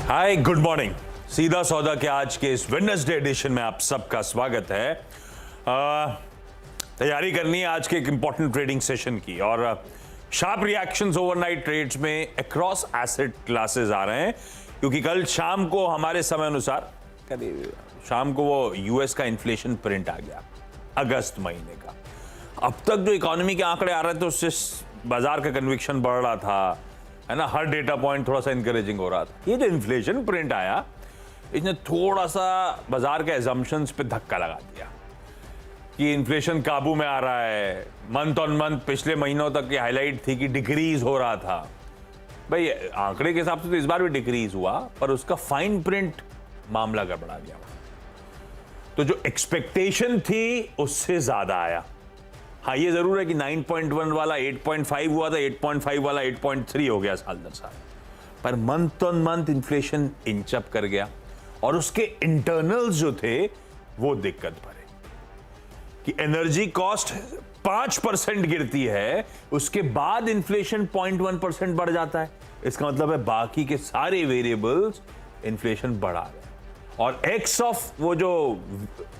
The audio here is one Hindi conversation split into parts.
हाय, गुड मॉर्निंग। सीधा सौदा के आज के इस वेडनेसडे एडिशन में आप सबका स्वागत है। तैयारी करनी है आज के एक इंपॉर्टेंट ट्रेडिंग सेशन की और शार्प रिएक्शंस ओवरनाइट ट्रेड्स में अक्रॉस एसेट क्लासेस आ रहे हैं, क्योंकि कल शाम को हमारे समय अनुसार शाम को वो यूएस का इन्फ्लेशन प्रिंट आ गया अगस्त महीने का। अब तक जो इकोनॉमी के आंकड़े आ रहे थे उससे बाजार का कन्विक्शन बढ़ रहा था, है ना। हर डेटा पॉइंट थोड़ा सा इंकरेजिंग हो रहा था। ये जो इन्फ्लेशन प्रिंट आया इसने थोड़ा सा बाजार के एजम्पशंस पे धक्का लगा दिया कि इन्फ्लेशन काबू में आ रहा है। मंथ ऑन मंथ पिछले महीनों तक ये हाईलाइट थी कि डिक्रीज हो रहा था। भाई आंकड़े के हिसाब से तो इस बार भी डिक्रीज हुआ, पर उसका फाइन प्रिंट मामला गड़बड़ा गया। तो जो एक्सपेक्टेशन थी उससे ज्यादा आया। हाँ, ये जरूर है कि 9.1 वाला 8.5 हुआ था, 8.5 वाला 8.3 हो गया साल दर साल, पर month on month inflation inch up कर गया और उसके इंटरनल्स जो थे वो दिक्कत भरे कि एनर्जी कॉस्ट 5% गिरती है, उसके बाद इन्फ्लेशन 0.1% बढ़ जाता है। इसका मतलब है बाकी के सारे वेरिएबल्स इन्फ्लेशन बढ़ा रहे और एक्स ऑफ वो जो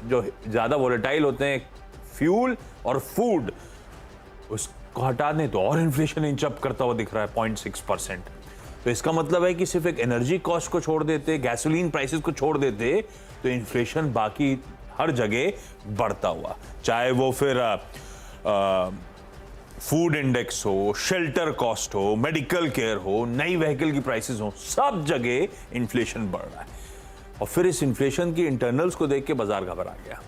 ज्यादा वोलेटाइल होते हैं फ्यूल और फूड, उसको हटा दें तो और इन्फ्लेशन इंचअप करता हुआ दिख रहा है 0.6%। तो इसका मतलब है कि सिर्फ एक एनर्जी कॉस्ट को छोड़ देते, गैसोलीन प्राइसेस को छोड़ देते, तो इन्फ्लेशन बाकी हर जगह बढ़ता हुआ, चाहे वो फिर फूड इंडेक्स हो, शेल्टर कॉस्ट हो, मेडिकल केयर हो, नई व्हीकल की प्राइसेस हो, सब जगह इन्फ्लेशन बढ़ रहा है। और फिर इस इन्फ्लेशन की इंटरनल्स को देख के बाजार घबरा गया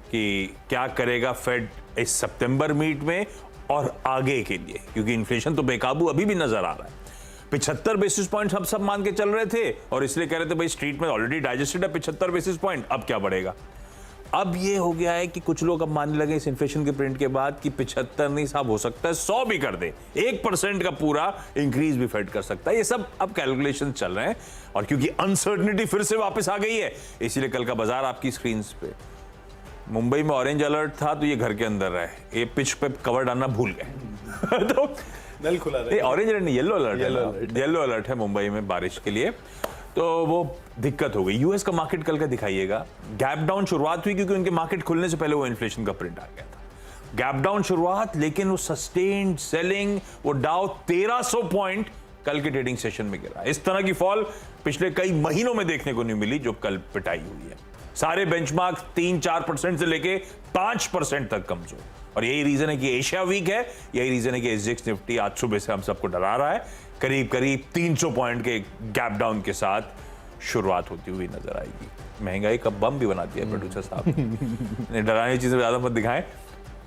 कि क्या करेगा फेड इस सितंबर मीट में और आगे के लिए, क्योंकि इन्फ्लेशन तो बेकाबू अभी भी नजर आ रहा है। 75 बेसिस पॉइंट हम सब मान के चल रहे थे और इसलिए कह रहे थे भाई स्ट्रीट में ऑलरेडी डाइजेस्टेड है 75 बेसिस पॉइंट, अब क्या बढ़ेगा। अब ये हो गया है कि कुछ लोग अब मानने लगे इस इन्फ्लेशन के प्रिंट के बाद कि 75 नहीं साहब, हो सकता है 100 भी कर दे, 1% का पूरा इंक्रीज भी फेड कर सकता है। ये सब अब कैलकुलेशन चल रहे हैं और क्योंकि अनसर्टनिटी फिर से वापस आ गई है, इसीलिए कल का बाजार आपकी स्क्रीन पे मुंबई में ऑरेंज अलर्ट था तो ये घर के अंदर रहे, ये पिच पे कवर डालना भूल गए तो नल खुला रहा है। ऑरेंज अलर्ट नहीं, येलो अलर्ट है मुंबई में बारिश के लिए, तो वो दिक्कत हो गई। यूएस का मार्केट कल का दिखाइएगा, गैप डाउन शुरुआत हुई क्योंकि उनके मार्केट खुलने से पहले वो इन्फ्लेशन का प्रिंट आ गया था। गैप डाउन शुरुआत, लेकिन वो सस्टेन्ड सेलिंग, वो डाउ 1300 पॉइंट कल के ट्रेडिंग सेशन में गिरा। इस तरह की फॉल पिछले कई महीनों में देखने को नहीं मिली जो कल पिटाई हुई है। सारे बेंचमार्क 3-4% से लेके 5% तक कमजोर, और यही रीजन है कि एशिया वीक है, यही रीजन है कि एसजीएक्स निफ्टी आज सुबह से हम सबको डरा रहा है। करीब करीब 300 पॉइंट के गैप डाउन के साथ शुरुआत होती हुई नजर आएगी। महंगाई का बम भी बना दिया प्रोड्यूसर साहब ने, डराने चीजें ज्यादा मत दिखाएं।